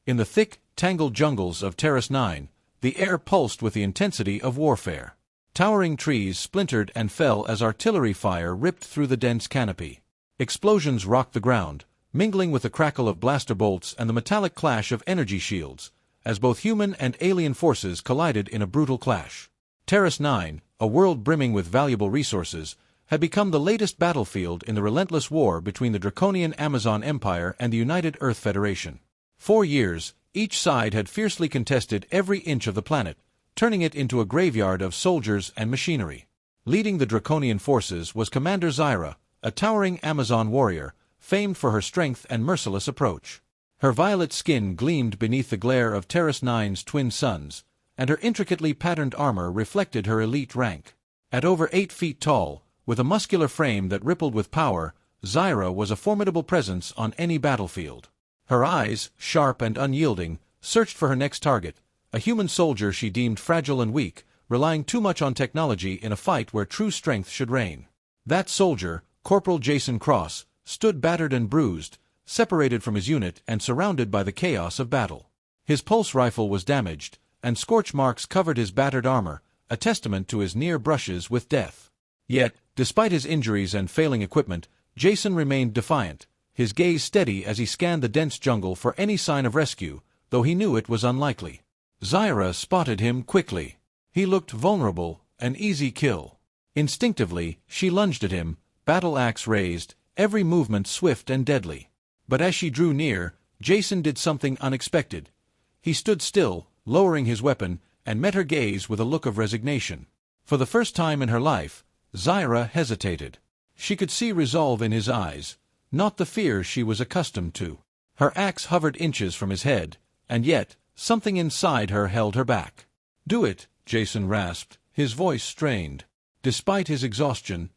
In the thick, tangled jungles of Terrace 9, the air pulsed with the intensity of warfare. Towering trees splintered and fell as artillery fire ripped through the dense canopy. Explosions rocked the ground, mingling with the crackle of blaster bolts and the metallic clash of energy shields, as both human and alien forces collided in a brutal clash. Terrace 9, a world brimming with valuable resources, had become the latest battlefield in the relentless war between the draconian Amazon Empire and the United Earth Federation. For years, each side had fiercely contested every inch of the planet, turning it into a graveyard of soldiers and machinery. Leading the draconian forces was Commander Zyra, a towering Amazon warrior, famed for her strength and merciless approach. Her violet skin gleamed beneath the glare of Terrace 9's twin suns, and her intricately patterned armor reflected her elite rank. At over 8 feet tall, with a muscular frame that rippled with power, Zyra was a formidable presence on any battlefield. Her eyes, sharp and unyielding, searched for her next target, a human soldier she deemed fragile and weak, relying too much on technology in a fight where true strength should reign. That soldier, Corporal Jason Cross, stood battered and bruised, separated from his unit and surrounded by the chaos of battle. His pulse rifle was damaged, and scorch marks covered his battered armor, a testament to his near brushes with death. Yet, despite his injuries and failing equipment, Jason remained defiant, his gaze steady as he scanned the dense jungle for any sign of rescue, though he knew it was unlikely. Zyra spotted him quickly. He looked vulnerable, an easy kill. Instinctively, she lunged at him, battle axe raised, every movement swift and deadly. But as she drew near, Jason did something unexpected. He stood still, lowering his weapon, and met her gaze with a look of resignation. For the first time in her life, Zyra hesitated. She could see resolve in his eyes, not the fear she was accustomed to. Her axe hovered inches from his head, and yet, something inside her held her back. "Do it," Jason rasped, his voice strained. Despite his exhaustion,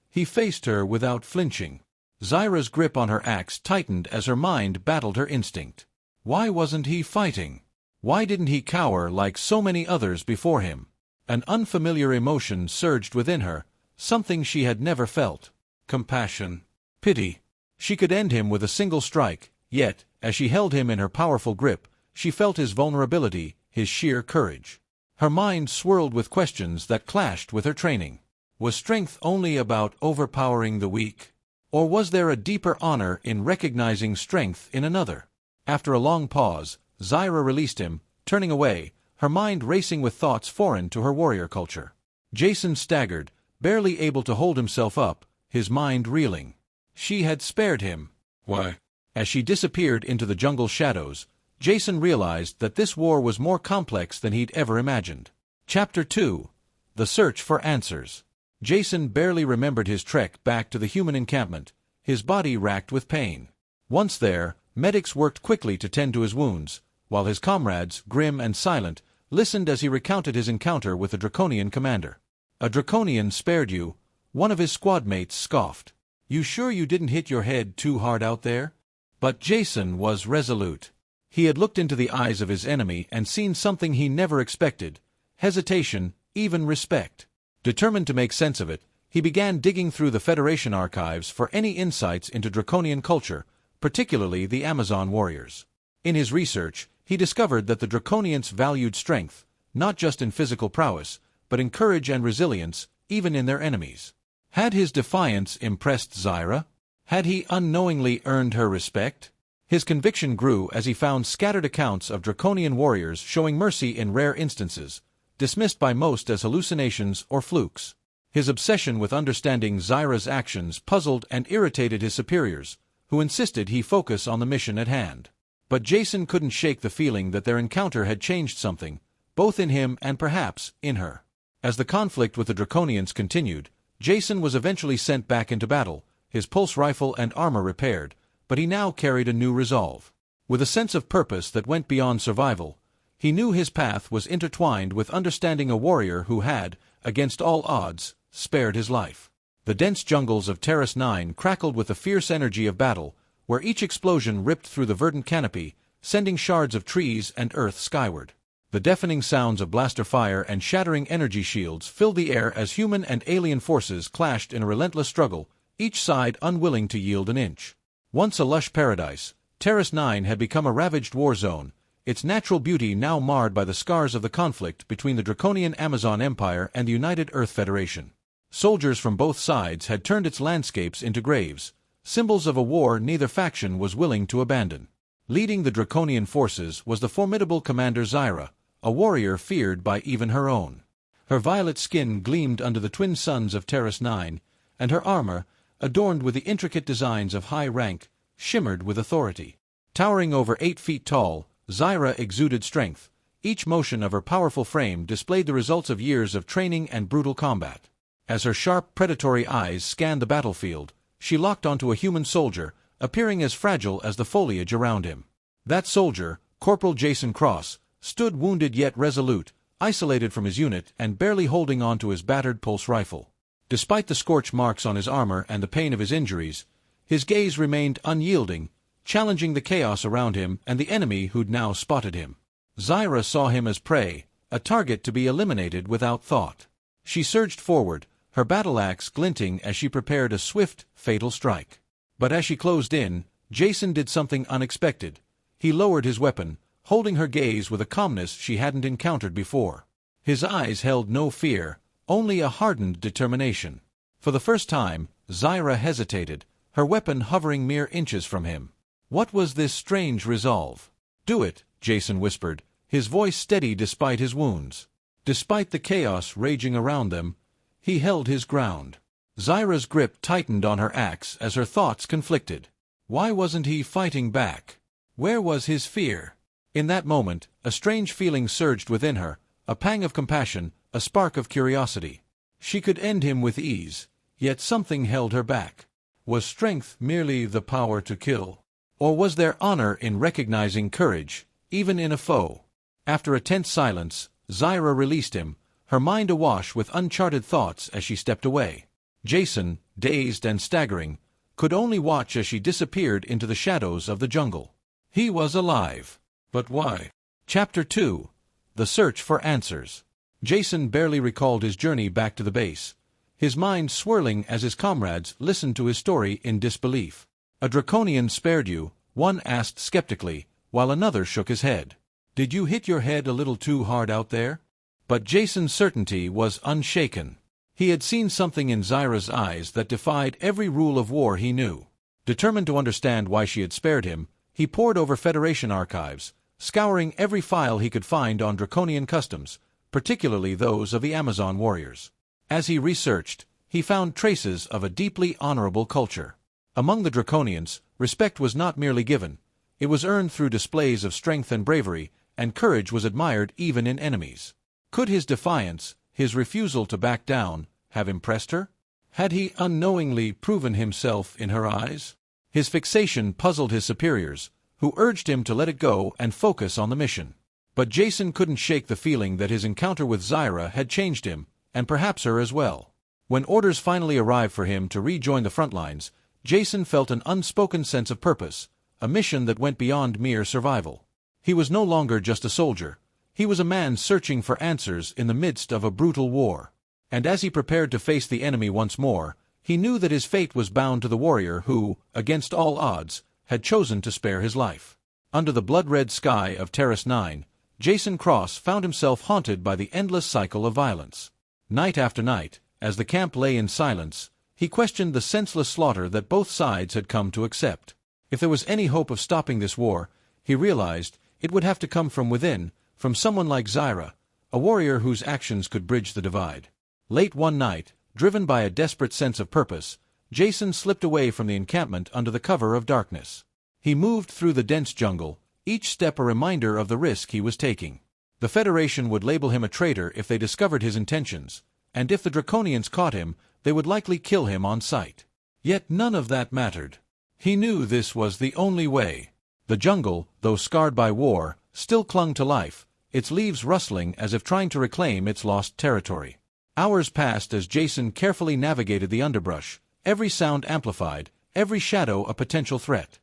he faced her without flinching. Zyra's grip on her axe tightened as her mind battled her instinct. Why wasn't he fighting? Why didn't he cower like so many others before him? An unfamiliar emotion surged within her, something she had never felt. Compassion. Pity. She could end him with a single strike, yet, as she held him in her powerful grip, she felt his vulnerability, his sheer courage. Her mind swirled with questions that clashed with her training. Was strength only about overpowering the weak? Or was there a deeper honor in recognizing strength in another? After a long pause, Zyra released him, turning away, her mind racing with thoughts foreign to her warrior culture. Jason staggered, barely able to hold himself up, his mind reeling. She had spared him. Why? As she disappeared into the jungle shadows, Jason realized that this war was more complex than he'd ever imagined. Chapter 2. The Search for Answers. Jason barely remembered his trek back to the human encampment, his body racked with pain. Once there, medics worked quickly to tend to his wounds, while his comrades, grim and silent, listened as he recounted his encounter with the Draconian commander. "A Draconian spared you," one of his squad mates scoffed. "You sure you didn't hit your head too hard out there?" But Jason was resolute. He had looked into the eyes of his enemy and seen something he never expected: hesitation, even respect. Determined to make sense of it, he began digging through the Federation archives for any insights into Draconian culture, particularly the Amazon warriors. In his research, he discovered that the Draconians valued strength, not just in physical prowess, but in courage and resilience, even in their enemies. Had his defiance impressed Zyra? Had he unknowingly earned her respect? His conviction grew as he found scattered accounts of Draconian warriors showing mercy in rare instances, dismissed by most as hallucinations or flukes. His obsession with understanding Zyra's actions puzzled and irritated his superiors, who insisted he focus on the mission at hand. But Jason couldn't shake the feeling that their encounter had changed something, both in him and perhaps in her. As the conflict with the Draconians continued, Jason was eventually sent back into battle, his pulse rifle and armor repaired, but he now carried a new resolve. With a sense of purpose that went beyond survival, he knew his path was intertwined with understanding a warrior who had, against all odds, spared his life. The dense jungles of Terrace 9 crackled with the fierce energy of battle, where each explosion ripped through the verdant canopy, sending shards of trees and earth skyward. The deafening sounds of blaster fire and shattering energy shields filled the air as human and alien forces clashed in a relentless struggle, each side unwilling to yield an inch. Once a lush paradise, Terrace 9 had become a ravaged war zone, its natural beauty now marred by the scars of the conflict between the draconian Amazon Empire and the United Earth Federation. Soldiers from both sides had turned its landscapes into graves, symbols of a war neither faction was willing to abandon. Leading the draconian forces was the formidable Commander Zyra, a warrior feared by even her own. Her violet skin gleamed under the twin suns of Terrace 9, and her armor, adorned with the intricate designs of high rank, shimmered with authority. Towering over 8 feet tall, Zyra exuded strength. Each motion of her powerful frame displayed the results of years of training and brutal combat. As her sharp, predatory eyes scanned the battlefield, she locked onto a human soldier, appearing as fragile as the foliage around him. That soldier, Corporal Jason Cross, stood wounded yet resolute, isolated from his unit and barely holding on to his battered pulse rifle. Despite the scorch marks on his armor and the pain of his injuries, his gaze remained unyielding, challenging the chaos around him and the enemy who'd now spotted him. Zyra saw him as prey, a target to be eliminated without thought. She surged forward, her battle-axe glinting as she prepared a swift, fatal strike. But as she closed in, Jason did something unexpected. He lowered his weapon, holding her gaze with a calmness she hadn't encountered before. His eyes held no fear, only a hardened determination. For the first time, Zyra hesitated, her weapon hovering mere inches from him. What was this strange resolve? "Do it," Jason whispered, his voice steady despite his wounds. Despite the chaos raging around them, he held his ground. Zyra's grip tightened on her axe as her thoughts conflicted. Why wasn't he fighting back? Where was his fear? In that moment, a strange feeling surged within her, a pang of compassion, a spark of curiosity. She could end him with ease, yet something held her back. Was strength merely the power to kill? Or was there honor in recognizing courage, even in a foe? After a tense silence, Zyra released him, her mind awash with uncharted thoughts as she stepped away. Jason, dazed and staggering, could only watch as she disappeared into the shadows of the jungle. He was alive. But why? Chapter 2. The Search for Answers. Jason barely recalled his journey back to the base, his mind swirling as his comrades listened to his story in disbelief. "A draconian spared you," one asked skeptically, while another shook his head. "Did you hit your head a little too hard out there?" But Jason's certainty was unshaken. He had seen something in Zyra's eyes that defied every rule of war he knew. Determined to understand why she had spared him, he pored over Federation archives, scouring every file he could find on draconian customs, particularly those of the Amazon warriors. As he researched, he found traces of a deeply honorable culture. Among the draconians, respect was not merely given. It was earned through displays of strength and bravery, and courage was admired even in enemies. Could his defiance, his refusal to back down, have impressed her? Had he unknowingly proven himself in her eyes? His fixation puzzled his superiors, who urged him to let it go and focus on the mission. But Jason couldn't shake the feeling that his encounter with Zyra had changed him, and perhaps her as well. When orders finally arrived for him to rejoin the front lines, Jason felt an unspoken sense of purpose, a mission that went beyond mere survival. He was no longer just a soldier. He was a man searching for answers in the midst of a brutal war. And as he prepared to face the enemy once more, he knew that his fate was bound to the warrior who, against all odds, had chosen to spare his life. Under the blood-red sky of Terrace 9, Jason Cross found himself haunted by the endless cycle of violence. Night after night, as the camp lay in silence, he questioned the senseless slaughter that both sides had come to accept. If there was any hope of stopping this war, he realized it would have to come from within, from someone like Zyra, a warrior whose actions could bridge the divide. Late one night, driven by a desperate sense of purpose, Jason slipped away from the encampment under the cover of darkness. He moved through the dense jungle, each step a reminder of the risk he was taking. The Federation would label him a traitor if they discovered his intentions, and if the Draconians caught him, they would likely kill him on sight. Yet none of that mattered. He knew this was the only way. The jungle, though scarred by war, still clung to life, its leaves rustling as if trying to reclaim its lost territory. Hours passed as Jason carefully navigated the underbrush, every sound amplified, every shadow a potential threat.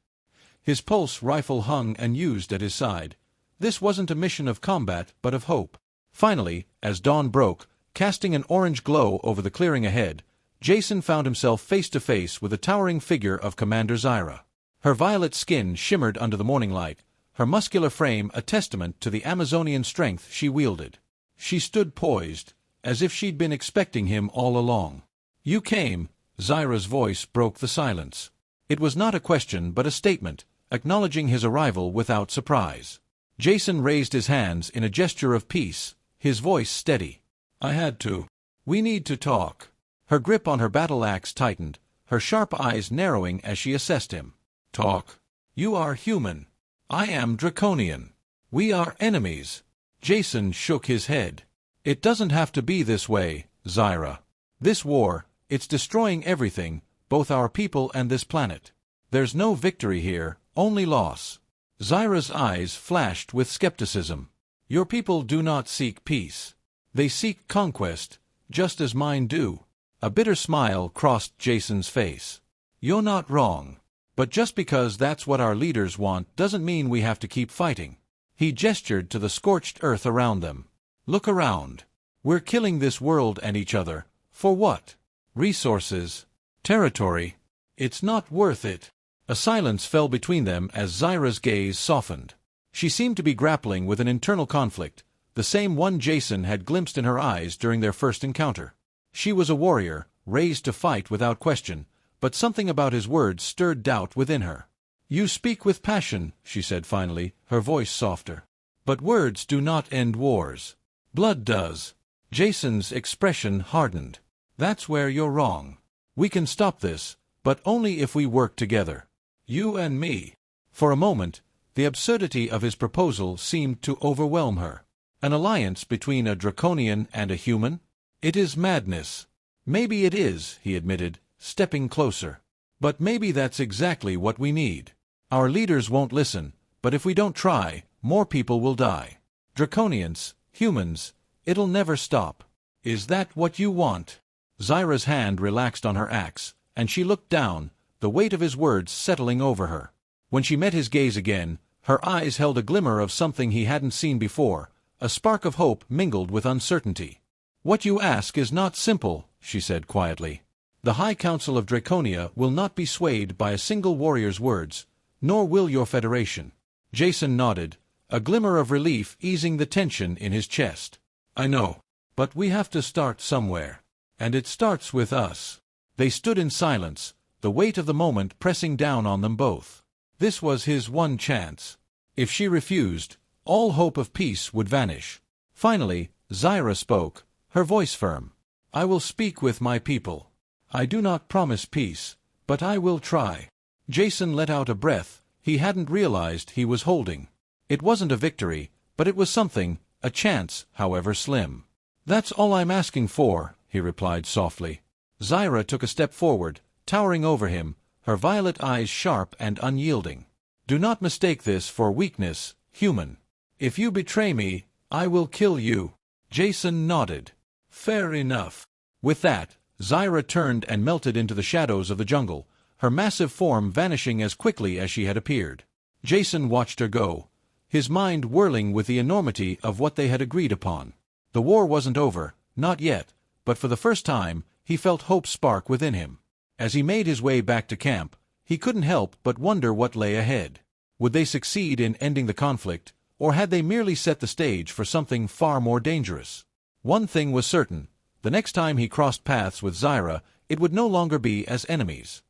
His pulse rifle hung unused at his side. This wasn't a mission of combat, but of hope. Finally, as dawn broke, casting an orange glow over the clearing ahead, Jason found himself face to face with the towering figure of Commander Zyra. Her violet skin shimmered under the morning light, her muscular frame a testament to the Amazonian strength she wielded. She stood poised, as if she'd been expecting him all along. "You came," Zyra's voice broke the silence. It was not a question but a statement, acknowledging his arrival without surprise. Jason raised his hands in a gesture of peace, his voice steady. "I had to. We need to talk." Her grip on her battle axe tightened, her sharp eyes narrowing as she assessed him. "Talk? You are human. I am draconian. We are enemies." Jason shook his head. "It doesn't have to be this way, Zyra. This war, it's destroying everything, both our people and this planet. There's no victory here, only loss." Zyra's eyes flashed with skepticism. "Your people do not seek peace. They seek conquest, just as mine do." A bitter smile crossed Jason's face. "You're not wrong. But just because that's what our leaders want doesn't mean we have to keep fighting." He gestured to the scorched earth around them. "Look around. We're killing this world and each other. For what? Resources? Territory? It's not worth it." A silence fell between them as Zyra's gaze softened. She seemed to be grappling with an internal conflict, the same one Jason had glimpsed in her eyes during their first encounter. She was a warrior, raised to fight without question, but something about his words stirred doubt within her. "You speak with passion," she said finally, her voice softer. "But words do not end wars. Blood does." Jason's expression hardened. "That's where you're wrong. We can stop this, but only if we work together. You and me." For a moment, the absurdity of his proposal seemed to overwhelm her. An alliance between a draconian and a human? It is madness. "Maybe it is," he admitted, stepping closer. "But maybe that's exactly what we need. Our leaders won't listen, but if we don't try, more people will die. Draconians, humans, it'll never stop. Is that what you want?" Zyra's hand relaxed on her axe, and she looked down, the weight of his words settling over her. When she met his gaze again, her eyes held a glimmer of something he hadn't seen before, a spark of hope mingled with uncertainty. "What you ask is not simple," she said quietly. "The High Council of Draconia will not be swayed by a single warrior's words, nor will your Federation." Jason nodded, a glimmer of relief easing the tension in his chest. "I know. But we have to start somewhere. And it starts with us." They stood in silence, the weight of the moment pressing down on them both. This was his one chance. If she refused, all hope of peace would vanish. Finally, Zyra spoke, her voice firm. "I will speak with my people. I do not promise peace, but I will try." Jason let out a breath he hadn't realized he was holding. It wasn't a victory, but it was something, a chance, however slim. "That's all I'm asking for," he replied softly. Zyra took a step forward, towering over him, her violet eyes sharp and unyielding. "Do not mistake this for weakness, human. If you betray me, I will kill you." Jason nodded. "Fair enough." With that, Zyra turned and melted into the shadows of the jungle, her massive form vanishing as quickly as she had appeared. Jason watched her go, his mind whirling with the enormity of what they had agreed upon. The war wasn't over, not yet, but for the first time, he felt hope spark within him. As he made his way back to camp, he couldn't help but wonder what lay ahead. Would they succeed in ending the conflict, or had they merely set the stage for something far more dangerous? One thing was certain: the next time he crossed paths with Zyra, it would no longer be as enemies.